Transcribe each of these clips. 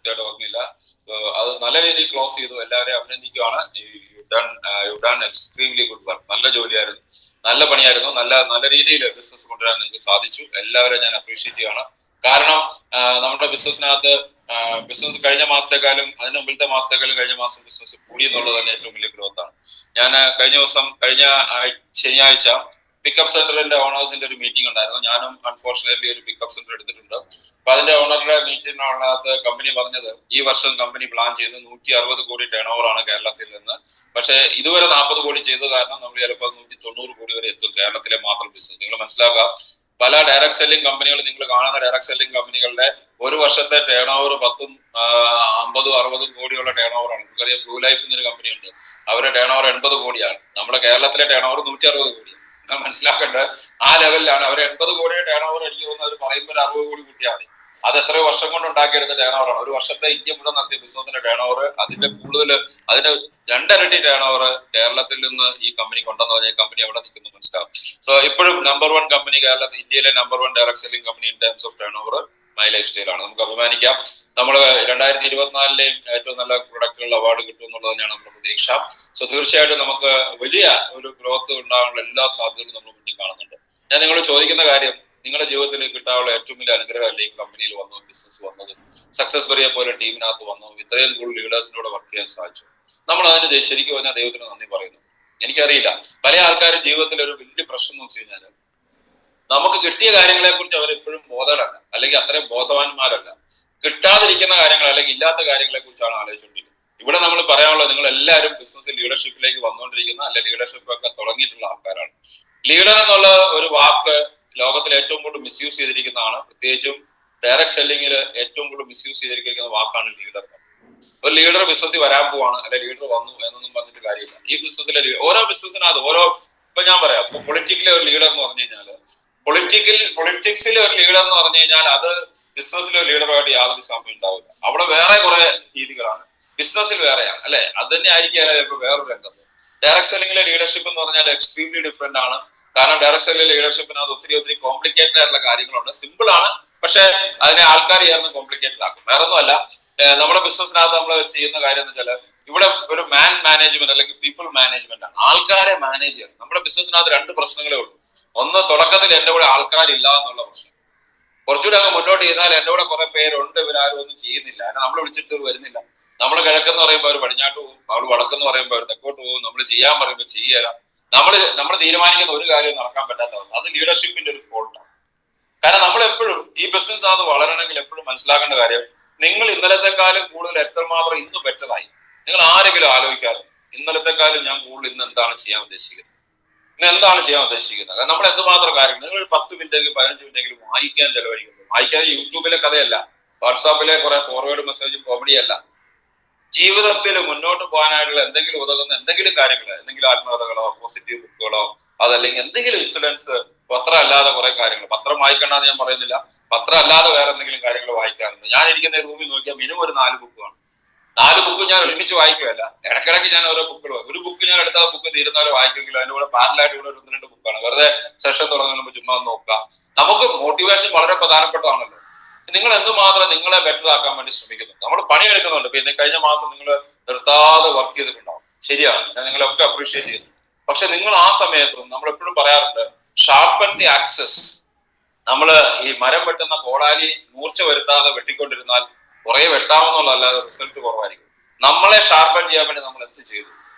കൃത്യമായിട്ട് ഓർമ്മയില്ല. അത് നല്ല രീതിയിൽ ക്ലോസ് ചെയ്തു. എല്ലാവരെയും അഭിനന്ദിക്കുകയാണ്. You done extremely good work. നല്ല ജോലിയായിരുന്നു, നല്ല പണിയായിരുന്നു. നല്ല രീതിയിൽ ബിസിനസ് കൊണ്ടുവരാൻ നിങ്ങൾക്ക് സാധിച്ചു. എല്ലാവരെയും ഞാൻ അപ്രീഷിയേറ്റ് ചെയ്യണം. കാരണം നമ്മുടെ ബിസിനസ്സിനകത്ത് ബിസിനസ് കഴിഞ്ഞ മാസത്തെക്കാളും അതിന് മുമ്പിലത്തെ മാസത്തെക്കാളും കഴിഞ്ഞ മാസം ബിസിനസ് കൂടി എന്നുള്ളത് തന്നെ ഏറ്റവും വലിയ ഗ്രോത്താണ്. ഞാൻ കഴിഞ്ഞ ശനിയാഴ്ച പിക്കപ്പ് സെന്ററിന്റെ ഓണേഴ്സിന്റെ ഒരു മീറ്റിംഗ് ഉണ്ടായിരുന്നു. ഞാനും അൺഫോർച്ചുനേറ്റ്ലി ഒരു പിക്കപ്പ് സെന്റർ എടുത്തിട്ടുണ്ട്. അപ്പൊ അതിന്റെ ഓണറുടെ മീറ്റിംഗിനകത്ത് കമ്പനി പറഞ്ഞത് ഈ വർഷം കമ്പനി പ്ലാൻ ചെയ്യുന്നത് 160 കോടി ടേൺ ഓവർ ആണ് കേരളത്തിൽ നിന്ന്. പക്ഷേ ഇതുവരെ 40 കോടി ചെയ്തത് കാരണം നമ്മൾ ചിലപ്പോൾ 190 കോടി വരെ എത്തും കേരളത്തിലെ മാത്രം ബിസിനസ്. നിങ്ങൾ മനസ്സിലാക്കുക, പല ഡയറക്ട് സെല്ലിംഗ് കമ്പനികൾ, നിങ്ങൾ കാണുന്ന ഡയറക്ട് സെല്ലിംഗ് കമ്പനികളുടെ ഒരു വർഷത്തെ ടേൺ ഓവർ 10, 50, 60 കോടിയുള്ള ടേൺ ഓവർ ആണ്. നമുക്കറിയാം ബ്ലൂ ലൈഫ് എന്നൊരു കമ്പനി ഉണ്ട്, അവരുടെ ടേൺ ഓവർ 80 കോടിയാണ്. നമ്മുടെ കേരളത്തിലെ ടേൺ ഓവർ 160 കോടിയാണ്. മനസ്സിലാക്കേണ്ടത് ആ ലെവലിലാണ്. അവർ 80 കോടിയുടെ ടേൺ ഓവർ എനിക്ക് തോന്നുന്നു അവർ പറയുമ്പോൾ 60 കോടി കൂട്ടിയാൽ മതി. അത് എത്രയോ വർഷം കൊണ്ട് ഉണ്ടാക്കിയെടുത്ത ടേൺ ഓവറാണ്. ഒരു വർഷത്തെ ഇന്ത്യ മുഴുവൻ നടത്തിയ ബിസിനസിന്റെ ടേൺ ഓവർ അതിന്റെ കൂടുതൽ, അതിന്റെ 2 ഇരട്ടി ടേൺ ഓവർ കേരളത്തിൽ നിന്ന് ഈ കമ്പനി കൊണ്ടെന്ന് പറഞ്ഞാൽ കമ്പനി എവിടെ നിൽക്കുന്നു മനസ്സിലാവും. സോ ഇപ്പോഴും നമ്പർ 1 കമ്പനി കേരളത്തിൽ, ഇന്ത്യയിലെ number 1 direct selling company in terms of turn over my life സ്റ്റൈലാണ്. നമുക്ക് അഭിമാനിക്കാം. നമ്മൾ 2024 ഏറ്റവും നല്ല പ്രൊഡക്റ്റുകളുടെ അവാർഡ് കിട്ടും എന്നുള്ളത് തന്നെയാണ് നമ്മുടെ പ്രതീക്ഷ. സോ തീർച്ചയായിട്ടും നമുക്ക് വലിയ ഒരു ഗ്രോത്ത് ഉണ്ടാകാനുള്ള എല്ലാ സാധ്യതകളും നമ്മൾ മുന്നിൽ കാണുന്നുണ്ട്. ഞാൻ നിങ്ങളോട് ചോദിക്കുന്ന കാര്യം, നിങ്ങളുടെ ജീവിതത്തിൽ കിട്ടാനുള്ള ഏറ്റവും വലിയ അനുഗ്രഹമല്ലേ ഈ കമ്പനിയിൽ വന്നു, ബിസിനസ് വന്നതും, സക്സസ് ബറിയെ പോലെ ടീമിനകത്ത് വന്നു, ഇത്രയും കൂടുതൽ ലീഡേഴ്സിനോട് വർക്ക് ചെയ്യാൻ സാധിച്ചു. നമ്മൾ അതിന് ശരിക്കും പറഞ്ഞാൽ ദൈവത്തിന് നന്ദി പറയുന്നു. എനിക്കറിയില്ല, പല ആൾക്കാരും ജീവിതത്തിൽ ഒരു വലിയ പ്രശ്നം എന്ന് വെച്ച് കഴിഞ്ഞാൽ നമുക്ക് കിട്ടിയ കാര്യങ്ങളെ കുറിച്ച് അവരെപ്പോഴും ബോധവല്ല, അല്ലെങ്കിൽ അത്രയും ബോധവാന്മാരല്ല. കിട്ടാതിരിക്കുന്ന കാര്യങ്ങൾ അല്ലെങ്കിൽ ഇല്ലാത്ത കാര്യങ്ങളെ കുറിച്ചാണ് ആലോചിച്ചുകൊണ്ടിരിക്കുന്നത്. ഇവിടെ നമ്മൾ പറയാനുള്ളത്, നിങ്ങൾ എല്ലാവരും ബിസിനസ് ലീഡർഷിപ്പിലേക്ക് വന്നുകൊണ്ടിരിക്കുന്ന, അല്ലെങ്കിൽ ലീഡർഷിപ്പ് ഒക്കെ തുടങ്ങിയിട്ടുള്ള ആൾക്കാരാണ്. ലീഡർ എന്നുള്ള ഒരു വാക്ക് ലോകത്തിൽ ഏറ്റവും കൂടുതൽ മിസ്യൂസ് ചെയ്തിരിക്കുന്നതാണ്. പ്രത്യേകിച്ചും ഡയറക്ട് സെല്ലിങ്ങിൽ ഏറ്റവും കൂടുതൽ മിസ്യൂസ് ചെയ്തിരിക്കുന്ന വാക്കാണ് ലീഡർ. ഒരു ലീഡർ ബിസിനസ്സിൽ വരാൻ പോവാണ്, അല്ലെ ലീഡർ വന്നു എന്നൊന്നും പറഞ്ഞിട്ട് കാര്യമില്ല. ഈ ബിസിനസ്സിലെ ഓരോ ബിസിനസ്സിനകത്ത് ഇപ്പൊ ഞാൻ പറയാം, പൊളിറ്റിക്കലി ഒരു ലീഡർ എന്ന് പറഞ്ഞു കഴിഞ്ഞാൽ, പൊളിറ്റിക്സിലെ ഒരു ലീഡർ എന്ന് പറഞ്ഞു കഴിഞ്ഞാൽ അത് ബിസിനസ്സിലെ ഒരു ലീഡറുമായിട്ട് യാതൊരു സാമ്യം ഉണ്ടാവില്ല. അവിടെ വേറെ കുറെ രീതികളാണ്, ബിസിനസ്സിൽ വേറെയാണ്, അല്ലെ? അത് തന്നെ ആയിരിക്കും ഇപ്പൊ വേറൊരു രംഗത്ത്. ഡയറക്ട് സെല്ലിങ്ങിലെ ലീഡർഷിപ്പ് എന്ന് പറഞ്ഞാൽ എക്സ്ട്രീംലി ഡിഫറെന്റ് ആണ്. കാരണം ഡയറക്ട് സെല്ലിലെ ലീഡർഷിപ്പിനകത്ത് ഒത്തിരി കോംപ്ലിക്കേറ്റഡ് ആയിട്ടുള്ള കാര്യങ്ങളുണ്ട്. സിമ്പിൾ ആണ്, പക്ഷെ അതിനെ ആൾക്കാർ ചേർന്ന് കോംപ്ലിക്കേറ്റഡ് ആക്കും. വേറെ ഒന്നുമല്ല, നമ്മുടെ ബിസിനസ്സിനകത്ത് നമ്മൾ ചെയ്യുന്ന കാര്യം എന്ന് വെച്ചാൽ, ഇവിടെ ഒരു മാനേജ്മെന്റ് അല്ലെങ്കിൽ പീപ്പിൾ മാനേജ്മെന്റ് ആണ്, ആൾക്കാരെ മാനേജ് ചെയ്യണം. നമ്മുടെ ബിസിനസ്സിനകത്ത് 2 പ്രശ്നങ്ങളേ ഉള്ളൂ. ഒന്ന്, തുടക്കത്തിൽ എന്റെ കൂടെ ആൾക്കാരില്ല എന്നുള്ള പ്രശ്നം. കുറച്ചുകൂടെ അങ്ങ് മുന്നോട്ട് ചെയ്താൽ എന്റെ കൂടെ കുറെ പേരുണ്ട്, ഇവരാരും ഒന്നും ചെയ്യുന്നില്ല, നമ്മൾ വിളിച്ചിട്ട് വരുന്നില്ല. നമ്മൾ കിഴക്കെന്ന് പറയുമ്പോൾ അവർ പടിഞ്ഞാട്ട് പോകും, അവൾ വടക്കെന്ന് പറയുമ്പോൾ അവർ തെക്കോട്ട് പോകും, നമ്മൾ ചെയ്യാൻ പറയുമ്പോൾ ചെയ്യുക. നമ്മൾ തീരുമാനിക്കുന്ന ഒരു കാര്യം നടക്കാൻ പറ്റാത്ത അവസ്ഥ. അത് ലീഡർഷിപ്പിന്റെ ഒരു ഫോൾട്ടാണ്. കാരണം നമ്മൾ എപ്പോഴും ഈ ബിസിനസ്സിനകത്ത് വളരണമെങ്കിൽ എപ്പോഴും മനസ്സിലാക്കേണ്ട കാര്യം, നിങ്ങൾ ഇന്നലത്തെക്കാളും കൂടുതൽ എത്രമാത്രം ഇന്ന് ബെറ്ററായി. നിങ്ങൾ ആരെങ്കിലും ആലോചിക്കാറുണ്ട്, ഇന്നലത്തെക്കാളും ഞാൻ കൂടുതൽ ഇന്ന് എന്താണ് ചെയ്യാൻ ഉദ്ദേശിക്കുന്നത്, ഇന്ന് എന്താണ് ചെയ്യാൻ ഉദ്ദേശിക്കുന്നത്? കാരണം നമ്മൾ എന്തുമാത്രം കാര്യം, നിങ്ങൾ ഒരു 10 മിനിറ്റെങ്കിലും 15 മിനിറ്റെങ്കിലും വായിക്കാൻ ചെലവഴിക്കുന്നു. വായിക്കാൻ യൂട്യൂബിലെ കഥയല്ല, വാട്സാപ്പിലെ കുറെ ഫോർവേഡ് മെസ്സേജും കോമഡിയല്ല. ജീവിതത്തിൽ മുന്നോട്ട് പോകാനായിട്ടുള്ള എന്തെങ്കിലും ഉതകുന്ന എന്തെങ്കിലും കാര്യങ്ങൾ, എന്തെങ്കിലും ആത്മകഥകളോ പോസിറ്റീവ് ബുക്കുകളോ, അതല്ലെങ്കിൽ എന്തെങ്കിലും ഇൻസിഡൻസ്, പത്രം അല്ലാതെ കുറെ കാര്യങ്ങൾ. പത്രം വായിക്കണ്ടെന്ന് ഞാൻ പറയുന്നില്ല, പത്രം അല്ലാതെ വേറെ എന്തെങ്കിലും കാര്യങ്ങൾ വായിക്കാറുണ്ട്. ഞാൻ ഇരിക്കുന്ന റൂമിൽ നോക്കിയാൽ മിനിമം ഒരു 4 ബുക്ക് കാണും. 4 ബുക്ക് ഞാൻ ഒരുമിച്ച് വായിക്കുകയല്ല, ഇടയ്ക്കിടയ്ക്ക് ഞാൻ ഓരോ ബുക്കുകൾ, ഒരു ബുക്ക് ഞാൻ എടുത്താൽ ബുക്ക് തീരുന്നവരെ വായിക്കുമെങ്കിലും അതിന്റെ കൂടെ പാരലായിട്ട് ഇവിടെ 1-2 ബുക്കാണ്. വെറുതെ സെഷൻ തുടങ്ങുമ്പോൾ ചുമ്മാ നോക്കുക. നമുക്ക് മോട്ടിവേഷൻ വളരെ പ്രധാനപ്പെട്ടതാണല്ലോ. നിങ്ങൾ എന്തുമാത്രം നിങ്ങളെ ബെറ്റർ ആക്കാൻ വേണ്ടി ശ്രമിക്കുന്നു. നമ്മൾ പണിയെടുക്കുന്നുണ്ട്. പിന്നെ കഴിഞ്ഞ മാസം നിങ്ങൾ നിർത്താതെ വർക്ക് ചെയ്തിട്ടുണ്ടാവും, ശരിയാണ്, ഞാൻ നിങ്ങളെയൊക്കെ അപ്രീഷിയേറ്റ് ചെയ്യുന്നു. പക്ഷെ നിങ്ങൾ ആ സമയത്തും, നമ്മൾ എപ്പോഴും പറയാറുണ്ട്, ഷാർപ്പൻ ദി ആക്സസ്. നമ്മൾ ഈ മരം വെട്ടുന്ന കോടാലി മൂർച്ച വരുത്താതെ വെട്ടിക്കൊണ്ടിരുന്നാൽ കുറെ വെട്ടാമെന്നുള്ളതല്ലാതെ റിസൾട്ട് കുറവായിരിക്കും. നമ്മളെ ഷാർപ്പൻ ചെയ്യാൻ വേണ്ടി നമ്മൾ എന്ത് ചെയ്തു,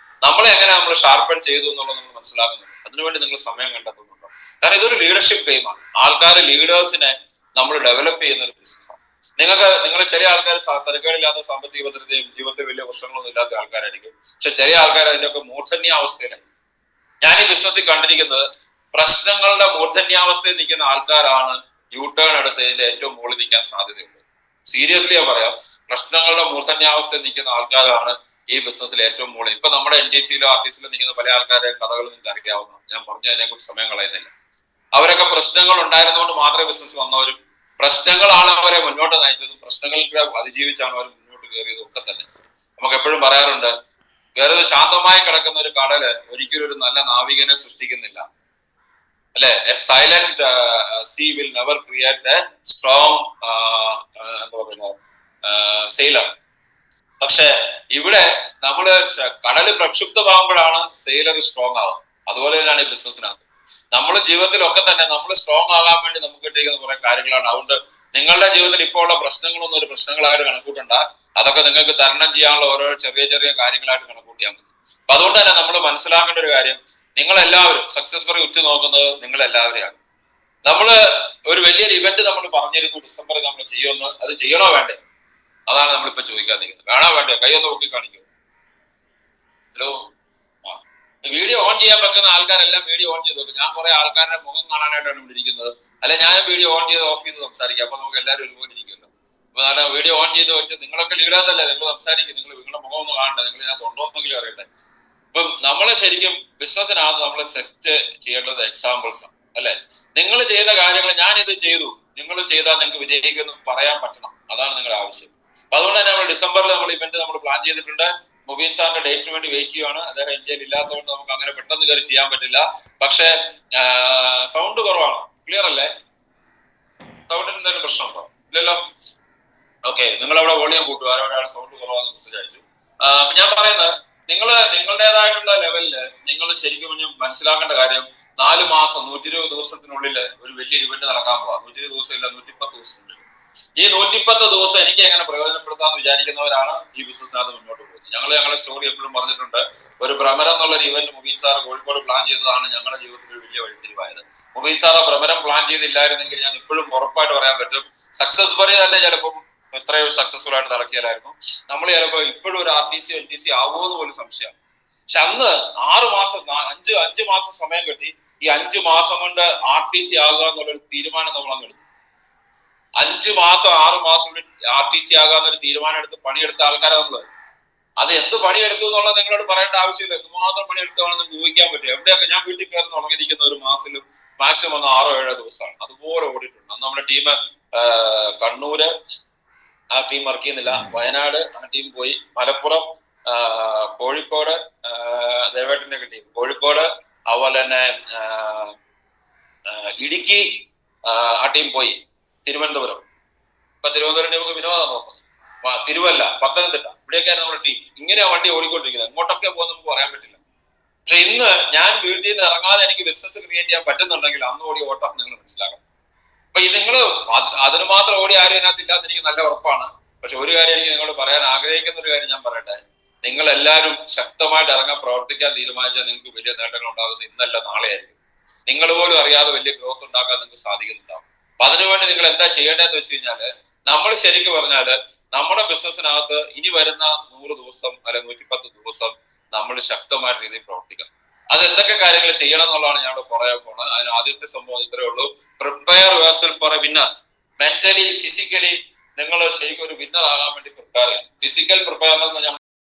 നമ്മളെ എങ്ങനെ നമ്മൾ ഷാർപ്പൻ ചെയ്തു എന്നുള്ളത് നമ്മൾ മനസ്സിലാക്കുന്നുണ്ട്. അതിനുവേണ്ടി നിങ്ങൾ സമയം കണ്ടെത്തുന്നുണ്ടോ? കാരണം ഇതൊരു ലീഡർഷിപ്പ് ഗെയിമാണ്. ആൾക്കാർ, ലീഡേഴ്സിനെ നമ്മൾ ഡെവലപ്പ് ചെയ്യുന്ന ഒരു ബിസിനസ്സാണ്. നിങ്ങൾ ചില ആൾക്കാർ തരക്കേടില്ലാത്ത സാമ്പത്തിക ഭദ്രതയും ജീവിതത്തിൽ വലിയ പ്രശ്നങ്ങളൊന്നും ഇല്ലാത്ത ആൾക്കാരായിരിക്കും. പക്ഷെ ചില ആൾക്കാർ അതിൻ്റെയൊക്കെ മൂർധന്യാവസ്ഥയിലാണ്. ഞാൻ ഈ ബിസിനസ്സിൽ കണ്ടിരിക്കുന്നത്, പ്രശ്നങ്ങളുടെ മൂർധന്യാവസ്ഥയിൽ നിൽക്കുന്ന ആൾക്കാരാണ് യു ടേൺ എടുത്ത് ഇതിന്റെ ഏറ്റവും മുകളിൽ നിൽക്കാൻ സാധ്യതയുണ്ട്. സീരിയസ്ലി ഞാൻ പറയാം, പ്രശ്നങ്ങളുടെ മൂർധന്യാവസ്ഥയിൽ നിൽക്കുന്ന ആൾക്കാരാണ് ഈ ബിസിനസ്സിൽ ഏറ്റവും മുകളിൽ. ഇപ്പൊ നമ്മുടെ NTCയിലോ RTCയിലോ നിൽക്കുന്ന പല ആൾക്കാരെ കഥകൾ നിങ്ങൾക്ക് അറിയാവുന്ന, ഞാൻ പറഞ്ഞു അതിനെക്കുറിച്ച് സമയം കളയുന്നില്ല. അവരൊക്കെ പ്രശ്നങ്ങൾ ഉണ്ടായിരുന്നുകൊണ്ട് മാത്രമേ ബിസിനസ് വന്നവരും, പ്രശ്നങ്ങളാണ് അവരെ മുന്നോട്ട് നയിച്ചതും, പ്രശ്നങ്ങൾക്ക് അതിജീവിച്ചാണ് അവർ മുന്നോട്ട് കയറിയതും ഒക്കെ തന്നെ. നമുക്ക് എപ്പോഴും പറയാറുണ്ട്, വേറെ ശാന്തമായി കിടക്കുന്ന ഒരു കടല് ഒരിക്കലും ഒരു നല്ല നാവികനെ സൃഷ്ടിക്കുന്നില്ല, അല്ലെ? A silent sea will never create a strong എന്താ പറയുന്നത് സെയിലർ. പക്ഷെ ഇവിടെ നമ്മള് കടല് പ്രക്ഷുബ്ധമാകുമ്പോഴാണ് സെയിലർ സ്ട്രോങ് ആവുന്നത്. അതുപോലെ തന്നെയാണ് ഈ ബിസിനസ്സിനകത്ത്. നമ്മുടെ ജീവിതത്തിലൊക്കെ തന്നെ നമ്മൾ സ്ട്രോങ് ആകാൻ വേണ്ടി നമുക്ക് കിട്ടിയിരിക്കുന്ന കുറെ കാര്യങ്ങളാണ്. അതുകൊണ്ട് നിങ്ങളുടെ ജീവിതത്തിൽ ഇപ്പോൾ ഉള്ള പ്രശ്നങ്ങളൊന്നും ഒരു പ്രശ്നങ്ങളായിട്ട് കണക്കൂട്ടണ്ട. അതൊക്കെ നിങ്ങൾക്ക് തരണം ചെയ്യാനുള്ള ഓരോ ചെറിയ ചെറിയ കാര്യങ്ങളായിട്ട് കണക്കൂട്ടിയാൽ മതി. അപ്പൊ അതുകൊണ്ട് തന്നെ നമ്മൾ മനസ്സിലാക്കേണ്ട ഒരു കാര്യം, നിങ്ങളെല്ലാവരും സക്സസ് പറയും ഉറ്റു നോക്കുന്നത് നിങ്ങളെല്ലാവരെയാണ്. നമ്മള് ഒരു വലിയൊരു ഇവന്റ് നമ്മൾ പറഞ്ഞിരുന്നു ഡിസംബറിൽ നമ്മൾ ചെയ്യുമെന്ന്. അത് ചെയ്യണോ വേണ്ടേ? അതാണ് നമ്മളിപ്പോ ചോദിക്കാൻ നിൽക്കുന്നത്. വേണോ വേണ്ടേ? കൈയൊന്ന് നോക്കി കാണിക്കൂ. ഹലോ, വീഡിയോ ഓൺ ചെയ്യാൻ വെക്കുന്ന ആൾക്കാരെല്ലാം വീഡിയോ ഓൺ ചെയ്ത് വെക്കും. ഞാൻ കുറെ ആൾക്കാരുടെ മുഖം കാണാനായിട്ടാണ് ഇവിടെ ഇരിക്കുന്നത്. അല്ലെ ഞാൻ വീഡിയോ ഓൺ ചെയ്ത് ഓഫ് ചെയ്ത് സംസാരിക്കാം. അപ്പൊ നമുക്ക് എല്ലാവരും ഒരുപോലെ ഇരിക്കുമല്ലോ. അപ്പൊ വീഡിയോ ഓൺ ചെയ്ത് വെച്ച് നിങ്ങളൊക്കെ ലീഡേഴ്സ് അല്ലേ, നിങ്ങൾ സംസാരിക്കും. നിങ്ങളുടെ മുഖം ഒന്ന് കാണണ്ടേ? നിങ്ങൾ ഇതിനകത്ത് ഉണ്ടോ എന്നെങ്കിലും അറിയണ്ടേ? ഇപ്പം നമ്മളെ ശരിക്കും ബിസിനസ്സിനകത്ത് നമ്മൾ സെറ്റ് ചെയ്യേണ്ടത് എക്സാമ്പിൾസ് ആണ്, അല്ലെ? നിങ്ങൾ ചെയ്ത കാര്യങ്ങൾ ഞാൻ ഇത് ചെയ്തു, നിങ്ങൾ ചെയ്താൽ നിങ്ങൾക്ക് വിജയിക്കുമെന്ന് പറയാൻ പറ്റണം. അതാണ് നിങ്ങളുടെ ആവശ്യം. അപ്പൊ അതുകൊണ്ട് തന്നെ നമ്മൾ ഡിസംബറിൽ നമ്മൾ ഇവന്റ് നമ്മൾ പ്ലാൻ ചെയ്തിട്ടുണ്ട്. മുബീൻ സാറിന്റെ ഡേറ്റിന് വേണ്ടി വെയിറ്റ് ചെയ്യുവാണ്. അദ്ദേഹം ഇന്ത്യയിൽ ഇല്ലാത്തതുകൊണ്ട് നമുക്ക് അങ്ങനെ പെട്ടെന്ന് കയറി ചെയ്യാൻ പറ്റില്ല. പക്ഷെ സൗണ്ട് കുറവാണ്. ക്ലിയർ അല്ലേ? സൗണ്ടിന് എന്തെങ്കിലും പ്രശ്നമുണ്ടോ? ഇല്ലല്ലോ. ഓക്കെ, നിങ്ങൾ അവിടെ വോളിയം കൂട്ടുക. ആരോടാണ് സൗണ്ട് കുറവാന്ന് മെസ്സേജ് അയച്ചു. ഞാൻ പറയുന്നത്, നിങ്ങളുടേതായിട്ടുള്ള ലെവലില് നിങ്ങൾ ശരിക്കും മനസ്സിലാക്കേണ്ട കാര്യം, 4 മാസം 120 ദിവസത്തിനുള്ളിൽ ഒരു വലിയ ഇവന്റ് നടക്കാൻ പോവാം. 120 ദിവസം ഇല്ല, 110 ദിവസത്തിനുള്ളിൽ. ഈ 110 ദിവസം എനിക്ക് എങ്ങനെ പ്രയോജനപ്പെടുത്താന്ന് വിചാരിക്കുന്നവരാണ് ഈ ബിസിനസ്സിനകത്ത് മുന്നോട്ട് പോകുന്നത്. ഞങ്ങളുടെ സ്റ്റോറി എപ്പോഴും പറഞ്ഞിട്ടുണ്ട്. ഒരു ഭ്രമരം എന്നുള്ള event Mubeen sir Kozhikode plan ചെയ്തതാണ് ഞങ്ങളുടെ ജീവിതത്തിൽ ഒരു വലിയ വഴിത്തിരിവായത്. മുബീൻ സാർ ഭ്രമരം പ്ലാൻ ചെയ്തില്ലായിരുന്നെങ്കിൽ ഞാൻ ഇപ്പോഴും ഉറപ്പായിട്ട് പറയാൻ പറ്റും, സക്സസ് പറയും തന്നെ ചിലപ്പോൾ എത്രയോ സക്സസ്ഫുൾ ആയിട്ട് നടക്കിയാലായിരുന്നു. നമ്മൾ ചിലപ്പോൾ ഇപ്പോഴും ഒരു RTC NTC ആവുമെന്ന് പോലും സംശയമാണ്. പക്ഷെ അന്ന് 6 മാസം 5 മാസം സമയം കിട്ടി. ഈ 5 മാസം കൊണ്ട് RTC ആകുക എന്നുള്ളൊരു തീരുമാനം നമ്മൾ അങ്ങ് എടുത്തു. 5 മാസം 6 മാസം RTC ആകാന്നൊരു തീരുമാനം എടുത്ത് പണിയെടുത്ത ആൾക്കാരാണ് നമ്മള്. അത് എന്ത് പണിയെടുത്തു എന്നുള്ളത് നിങ്ങളോട് പറയേണ്ട ആവശ്യമില്ല. എന്തുമാത്രം പണിയെടുത്താണെന്ന് നിങ്ങൾക്ക് ഊഹിക്കാൻ പറ്റും. എവിടെയൊക്കെ ഞാൻ വീട്ടിൽ കയറി തുടങ്ങിയിരിക്കുന്ന ഒരു മാസത്തിലും മാക്സിമം 6-7 ദിവസമാണ്. അതുപോലെ ഓടിയിട്ടുണ്ട്. അന്ന് നമ്മുടെ ടീം കണ്ണൂര് ആ ടീം വർക്ക് ചെയ്യുന്നില്ല, വയനാട് ആ ടീം പോയി, മലപ്പുറം, കോഴിക്കോട് ദേവേട്ടന്റെ ഒക്കെ ടീം കോഴിക്കോട്, അതുപോലെ തന്നെ ഇടുക്കി ആ ടീം പോയി, തിരുവനന്തപുരം. ഇപ്പൊ തിരുവനന്തപുരം നമുക്ക് വിനോദം നോക്കുന്നത്, തിരുവല്ല, പത്തനംതിട്ട, ഇവിടെയൊക്കെയാണ് നമ്മുടെ ടീം. ഇങ്ങനെയാ വണ്ടി ഓടിക്കൊണ്ടിരിക്കുന്നത്. എങ്ങോട്ടൊക്കെ പോകുന്ന നമുക്ക് പറയാൻ പറ്റില്ല. പക്ഷെ ഇന്ന് ഞാൻ വീട്ടിൽ നിന്ന് ഇറങ്ങാതെ എനിക്ക് ബിസിനസ് ക്രിയേറ്റ് ചെയ്യാൻ പറ്റുന്നുണ്ടെങ്കിൽ അന്ന് ഓടി ഓട്ടം നിങ്ങൾ മനസ്സിലാക്കണം. അപ്പൊ ഇത് നിങ്ങൾ അതിന് മാത്രം ഓടി ആരും ഇതിനകത്ത് ഇല്ലാന്ന് എനിക്ക് നല്ല ഉറപ്പാണ്. പക്ഷെ ഒരു കാര്യം എനിക്ക് നിങ്ങളോട് പറയാൻ ആഗ്രഹിക്കുന്ന ഒരു കാര്യം ഞാൻ പറയട്ടെ, നിങ്ങൾ എല്ലാവരും ശക്തമായിട്ട് ഇറങ്ങാൻ പ്രവർത്തിക്കാൻ തീരുമാനിച്ചാൽ നിങ്ങൾക്ക് വലിയ നേട്ടങ്ങൾ ഉണ്ടാകുന്നത് ഇന്നല്ല നാളെ ആയിരിക്കും. നിങ്ങൾ പോലും അറിയാതെ വലിയ ഗ്രോത്ത് ഉണ്ടാക്കാൻ നിങ്ങൾക്ക് സാധിക്കുന്നുണ്ടാവും. അപ്പൊ അതിനുവേണ്ടി നിങ്ങൾ എന്താ ചെയ്യേണ്ടതെന്ന് വെച്ച് കഴിഞ്ഞാല്, നമ്മൾ ശരിക്കും പറഞ്ഞാല് നമ്മുടെ ബിസിനസ്സിനകത്ത് ഇനി വരുന്ന 100 ദിവസം അല്ലെ 110 ദിവസം നമ്മൾ ശക്തമായ രീതിയിൽ പ്രവർത്തിക്കണം. അത് എന്തൊക്കെ കാര്യങ്ങൾ ചെയ്യണം എന്നുള്ളതാണ് ഞാൻ ഇവിടെ പറയാൻ പോകുന്നത്. അതിന് ആദ്യത്തെ സംഭവം ഇത്രയേ ഉള്ളൂ. Prepare yourself for a winner. Mentally physically നിങ്ങൾ ശരിക്കും ഒരു വിന്നർ ആകാൻ വേണ്ടി പ്രിപ്പയർ ചെയ്യണം. Physical preparedness